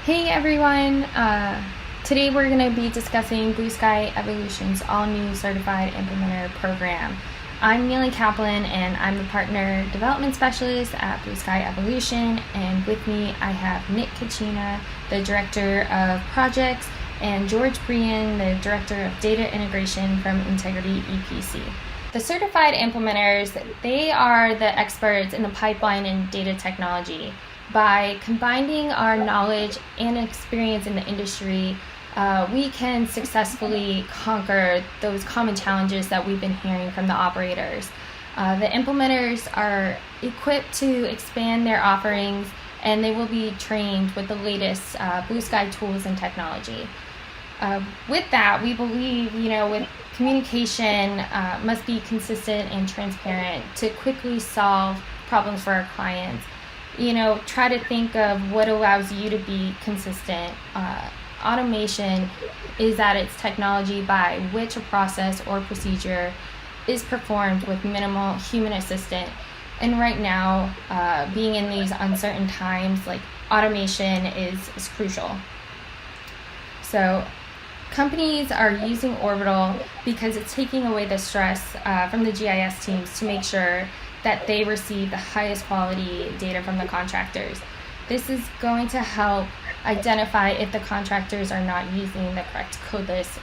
Hey everyone! Today we're going to be discussing Blue Sky Evolution's all-new Certified Implementer program. I'm Neely Kaplan and I'm the Partner Development Specialist at Blue Sky Evolution, and with me I have Nick Kachina, the Director of Projects, and George Brian, the Director of Data Integration from Integrity EPC. The Certified Implementers, they are the experts in the pipeline and data technology. By combining our knowledge and experience in the industry, we can successfully conquer those common challenges that we've been hearing from the operators. The implementers are equipped to expand their offerings, and they will be trained with the latest Blue Sky tools and technology. With that, we believe, with communication must be consistent and transparent to quickly solve problems for our clients. Try to think of what allows you to be consistent. Automation is at its technology by which a process or procedure is performed with minimal human assistance. And right now, being in these uncertain times, automation is crucial. So companies are using Orbital because it's taking away the stress from the GIS teams to make sure that they receive the highest quality data from the contractors. This is going to help identify if the contractors are not using the correct code list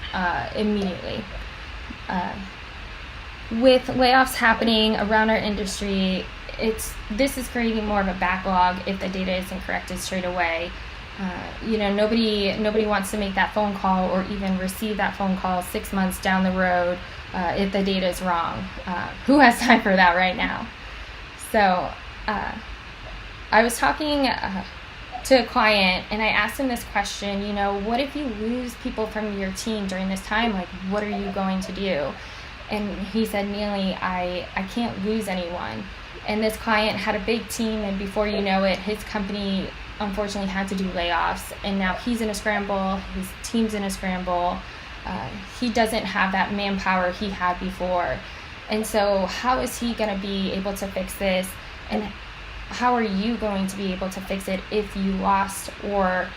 immediately. With layoffs happening around our industry, this is creating more of a backlog if the data isn't corrected straight away. Nobody wants to make that phone call or even receive that phone call 6 months down the road if the data is wrong. Who has time for that right now? So I was talking to a client and I asked him this question, what if you lose people from your team during this time? What are you going to do? And he said, Neely, I can't lose anyone. And this client had a big team, and before you know it, his company unfortunately had to do layoffs, and now he's in a scramble, his team's in a scramble. He doesn't have that manpower he had before. And so how is he going to be able to fix this? And how are you going to be able to fix it if you lost or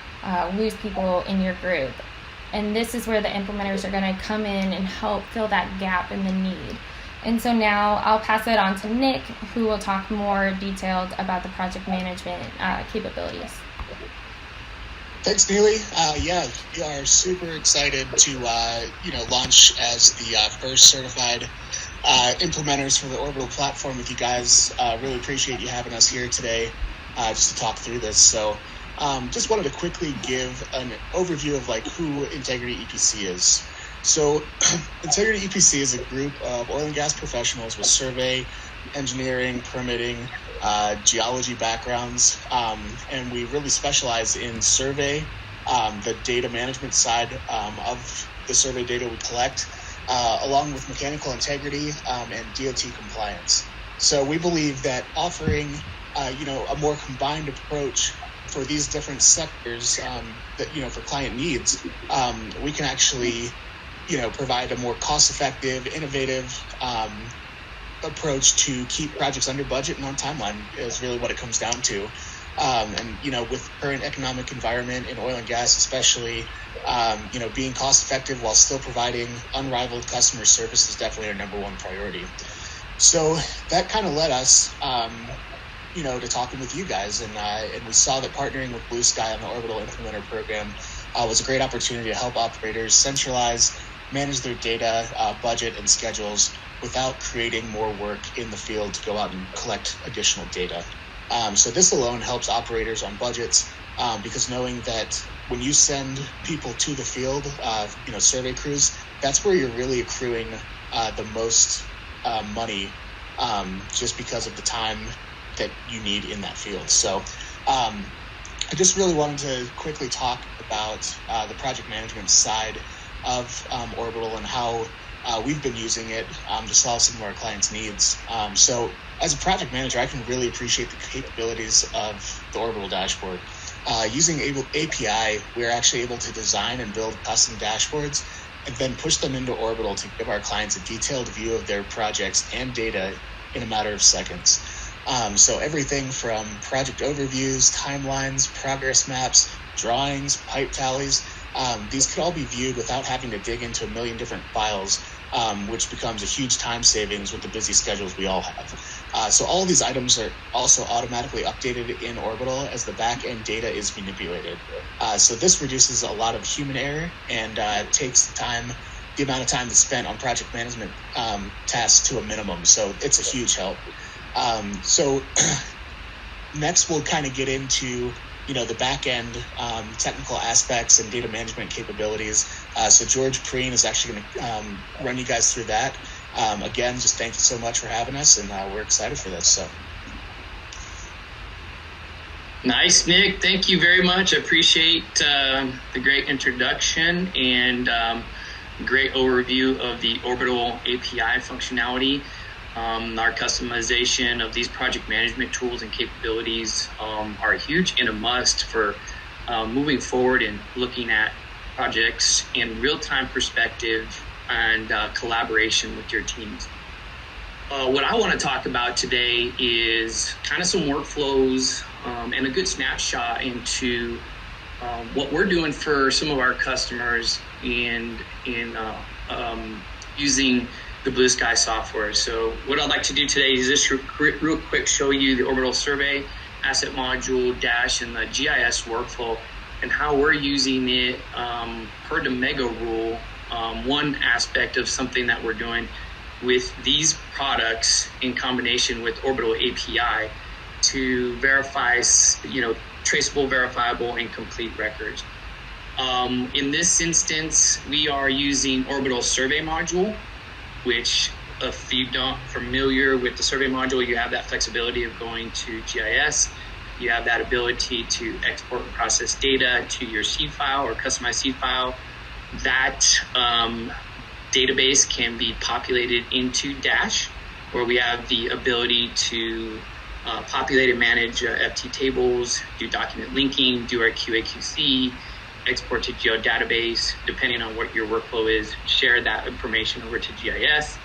lose people in your group? And this is where the implementers are going to come in and help fill that gap in the need. And so now I'll pass it on to Nick, who will talk more detailed about the project management capabilities. Thanks, Neely. We are super excited to launch as the first certified implementers for the Orbital platform with you guys. Really appreciate you having us here today just to talk through this. So just wanted to quickly give an overview of who Integrity EPC is. So Integrity EPC is a group of oil and gas professionals with survey, engineering, permitting, geology backgrounds, and we really specialize in survey, the data management side of the survey data we collect, along with mechanical integrity and DOT compliance. So we believe that offering a more combined approach for these different sectors for client needs, we can actually provide a more cost-effective, innovative approach to keep projects under budget and on timeline is really what it comes down to. With current economic environment in oil and gas especially, being cost-effective while still providing unrivaled customer service is definitely our number one priority. So that kind of led us, to talking with you guys, and we saw that partnering with Blue Sky on the Orbital Implementer program was a great opportunity to help operators centralize, manage their data, budget, and schedules without creating more work in the field to go out and collect additional data. So this alone helps operators on budgets because knowing that when you send people to the field, survey crews, that's where you're really accruing the most money just because of the time that you need in that field. So I just really wanted to quickly talk about the project management side of Orbital and how we've been using it to solve some of our clients' needs. So as a project manager, I can really appreciate the capabilities of the Orbital dashboard. Using API, we're actually able to design and build custom dashboards and then push them into Orbital to give our clients a detailed view of their projects and data in a matter of seconds. So everything from project overviews, timelines, progress maps, drawings, pipe tallies, these could all be viewed without having to dig into a million different files, which becomes a huge time savings with the busy schedules we all have. So all of these items are also automatically updated in Orbital as the back-end data is manipulated. So this reduces a lot of human error and takes the amount of time that's spent on project management tasks to a minimum. So it's a huge help. So next we'll kind of get into the back end technical aspects and data management capabilities. So George Preen is actually going to run you guys through that. Again, just thank you so much for having us, and we're excited for this. So. Nice, Nick. Thank you very much. I appreciate the great introduction and great overview of the Orbital API functionality. Our customization of these project management tools and capabilities are huge and a must for moving forward and looking at projects in real-time perspective and collaboration with your teams. What I want to talk about today is kind of some workflows and a good snapshot into what we're doing for some of our customers in using the Blue Sky software. So what I'd like to do today is just real quick show you the Orbital Survey, Asset Module, Dash, and the GIS workflow and how we're using it per the Mega Rule. One aspect of something that we're doing with these products in combination with Orbital API to verify, traceable, verifiable, and complete records. In this instance, we are using Orbital Survey Module, which if you don't familiar with the survey module, you have that flexibility of going to GIS. You have that ability to export and process data to your seed file or customized seed file. That database can be populated into Dash, where we have the ability to populate and manage FT tables, do document linking, do our QA/QC, export to geodatabase, depending on what your workflow is, share that information over to GIS.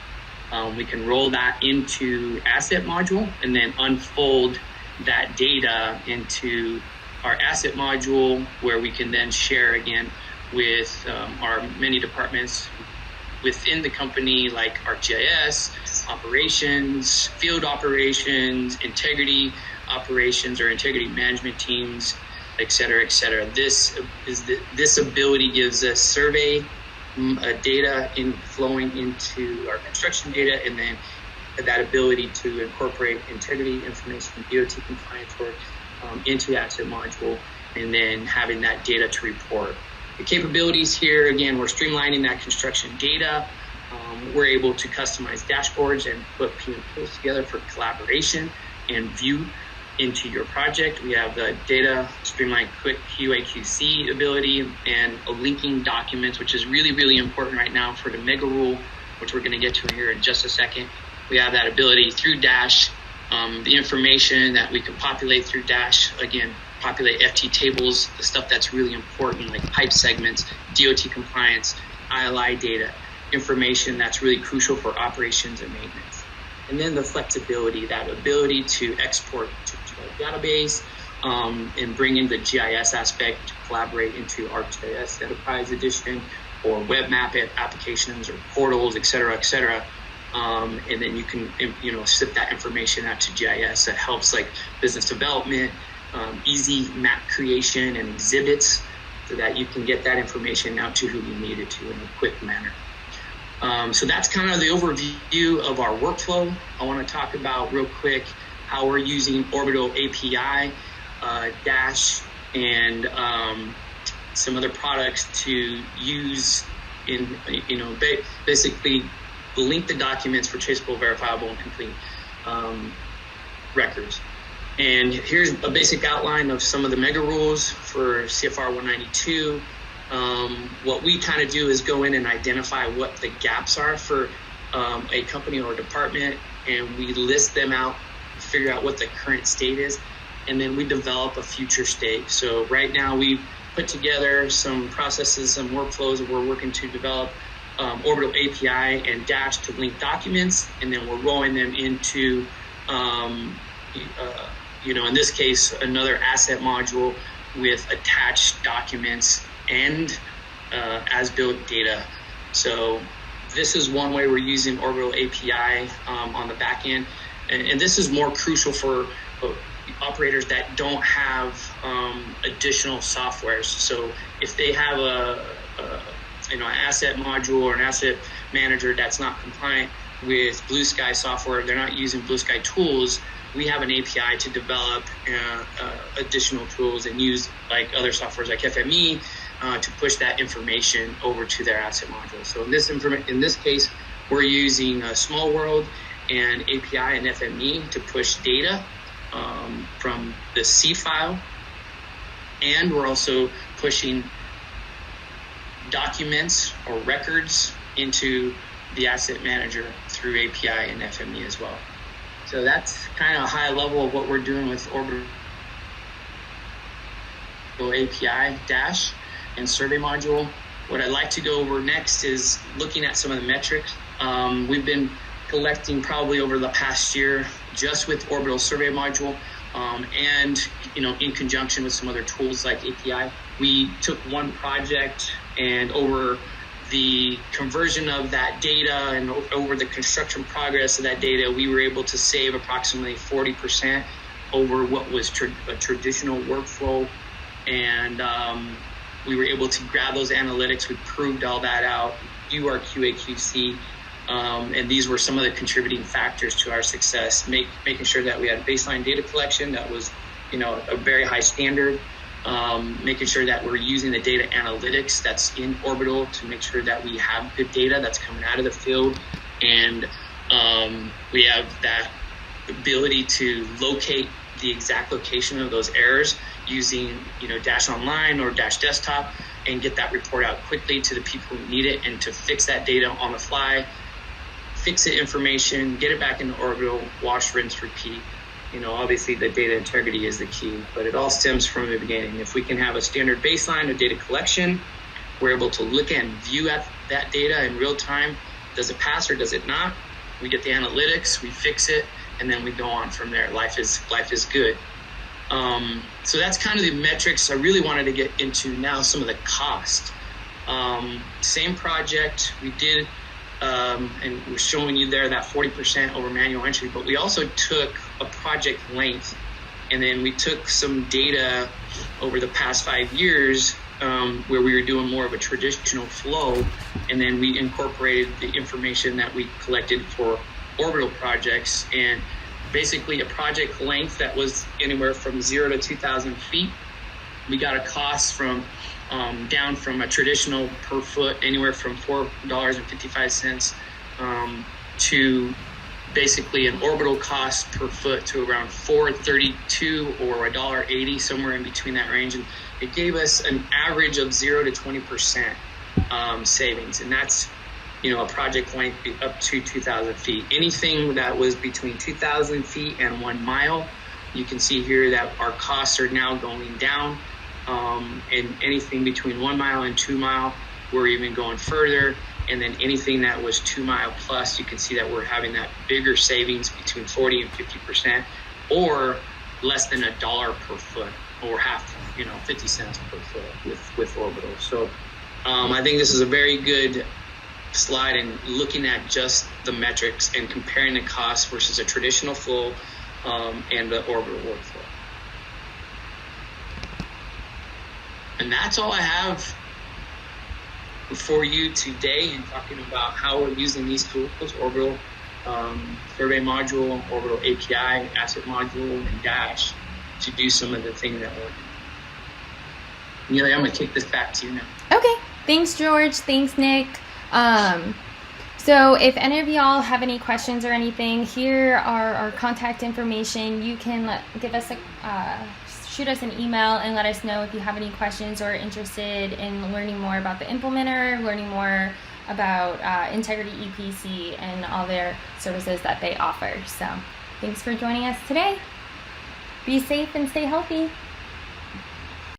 We can roll that into Asset Module and then unfold that data into our Asset Module, where we can then share again with our many departments within the company, like our GIS, operations, field operations, integrity operations or integrity management teams, et cetera, et cetera. This ability gives us survey data flowing into our construction data, and then that ability to incorporate integrity information, DOT compliance work into Asset Module, and then having that data to report. The capabilities here, again, we're streamlining that construction data. We're able to customize dashboards and put PMPs together for collaboration and view into your project. We have the data streamline quick QA/QC ability and linking documents, which is really, really important right now for the Mega Rule, which we're going to get to here in just a second. We have that ability through Dash, the information that we can populate through Dash, again, populate FT tables, the stuff that's really important, like pipe segments, DOT compliance, ILI data, information that's really crucial for operations and maintenance. And then the flexibility, that ability to export to a database and bring in the GIS aspect to collaborate into ArcGIS Enterprise Edition or web map applications or portals, et cetera, et cetera. And then you can, ship that information out to GIS. That helps like business development, easy map creation and exhibits, so that you can get that information out to who you need it to in a quick manner. So that's kind of the overview of our workflow. I want to talk about real quick how we're using Orbital API, Dash, and some other products to use in, basically link the documents for traceable, verifiable, and complete records. And here's a basic outline of some of the mega rules for CFR 192. What we kind of do is go in and identify what the gaps are for a company or a department, and we list them out, figure out what the current state is, and then we develop a future state. So right now we've put together some processes, some workflows that we're working to develop Orbital API and Dash to link documents, and then we're rolling them into in this case, another asset module with attached documents and as-built data. So this is one way we're using Orbital API on the back end. And this is more crucial for operators that don't have additional softwares. So if they have an asset module or an asset manager that's not compliant with Blue Sky software, they're not using Blue Sky tools, we have an API to develop additional tools and use like other softwares like FME to push that information over to their asset module. So in this case, we're using Small World and API and FME to push data from the C file, and we're also pushing documents or records into the asset manager through API and FME as well. So that's kind of a high level of what we're doing with Orbital API Dash and Survey Module. What I'd like to go over next is looking at some of the metrics. We've been collecting probably over the past year just with Orbital Survey Module and in conjunction with some other tools like API. We took one project, and over the conversion of that data and over the construction progress of that data, we were able to save approximately 40% over what was a traditional workflow. And we were able to grab those analytics. We proved all that out, do our QA/QC, and these were some of the contributing factors to our success, making sure that we had baseline data collection that was a very high standard, making sure that we're using the data analytics that's in Orbital to make sure that we have good data that's coming out of the field, and we have that ability to locate the exact location of those errors using Dash Online or Dash Desktop and get that report out quickly to the people who need it, and to fix that data on the fly, fix the information, get it back into Orbital, wash, rinse, repeat. Obviously the data integrity is the key, but it all stems from the beginning. If we can have a standard baseline of data collection, we're able to look and view at that data in real time. Does it pass or does it not? We get the analytics, we fix it, and then we go on from there. Life is good. So that's kind of the metrics. I really wanted to get into now some of the cost. Same project we did, and we're showing you there that 40% over manual entry, but we also took a project length, and then we took some data over the past 5 years where we were doing more of a traditional flow, and then we incorporated the information that we collected for Orbital projects, and basically a project length that was anywhere from 0 to 2,000 feet. We got a cost from down from a traditional per foot anywhere from $4.55 to basically an Orbital cost per foot to around $4.32 or $1.80, somewhere in between that range. And it gave us an average of 0 to 20% savings, and that's a project length up to 2,000 feet. Anything that was between 2,000 feet and 1 mile, you can see here that our costs are now going down. And anything between 1 mile and 2 mile, we're even going further. And then anything that was 2 mile plus, you can see that we're having that bigger savings between 40 and 50%, or less than $1 per foot, or half, 50 cents per foot with Orbital. So I think this is a very good slide in looking at just the metrics and comparing the cost versus a traditional flow and the Orbital workflow. And that's all I have for you today in talking about how we're using these tools, Orbital Survey Module, Orbital API, Asset Module, and Dash to do some of the things that we're doing. Amelia, I'm going to kick this back to you now. Okay. Thanks, George. Thanks, Nick. So if any of y'all have any questions or anything, here are our contact information. You can give us shoot us an email and let us know if you have any questions or are interested in learning more about the implementer, learning more about Integrity EPC and all their services that they offer. So thanks for joining us today. Be safe and stay healthy.